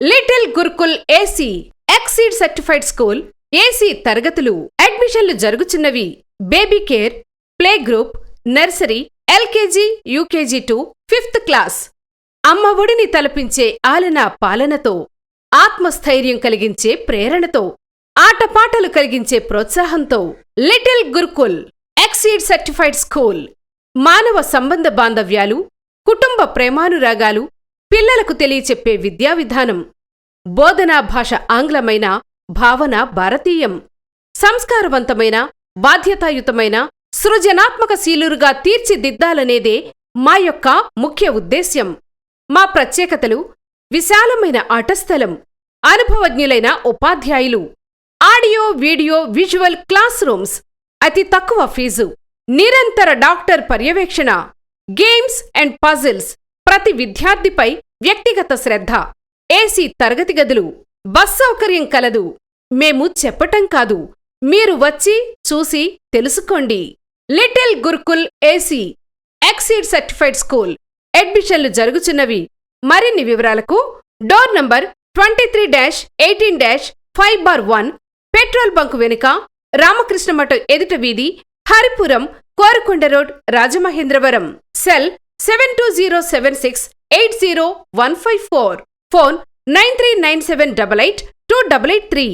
Little Gurukul AC exceed certified school AC తరగతులు అడ్మిషన్లు జరుగుచున్నవి. Baby care, play group, nursery, LKG, UKG to 5th class. అమ్మ ఒడిని తలపించే ఆలనా పాలనతో, ఆత్మస్థైర్యం కలిగించే ప్రేరణతో, ఆటపాటలు కలిగించే ప్రోత్సాహంతో little Gurukul exceed certified school మానవ సంబంధ బాంధవ్యాలు, కుటుంబ ప్రేమానురాగాలు పిల్లలకు తెలియచెప్పే విద్యా విధానం. బోధనా భాష ఆంగ్లమైన, భావన భారతీయం. సంస్కారవంతమైన, బాధ్యతాయుతమైన, సృజనాత్మక శీలురుగా తీర్చిదిద్దాలనేదే మా యొక్క ముఖ్య ఉద్దేశ్యం. మా ప్రత్యేకతలు: విశాలమైన ఆటస్థలం, అనుభవజ్ఞులైన ఉపాధ్యాయులు, audio video visual class rooms, అతి తక్కువ ఫీజు, నిరంతర డాక్టర్ పర్యవేక్షణ, గేమ్స్ అండ్ పజిల్స్, ప్రతి విద్యార్థిపై వ్యక్తిగత శ్రద్ధ, ఏసీ తరగతి గదులు, బస్ సౌకర్యం కలదు. మేము చెప్పటం కాదు, మీరు వచ్చి చూసి తెలుసుకోండి. Little Gurukul AC exceed certified school అడ్మిషన్లు జరుగుచున్నవి. మరిన్ని వివరాలకు డోర్ నంబర్ 23-18-5/1, పెట్రోల్ బంకు వెనుక, రామకృష్ణ మఠం ఎదుట వీధి, Haripuram, Korukonda road, Rajamahendravaram. Cell 7207680154. Phone 9397882883.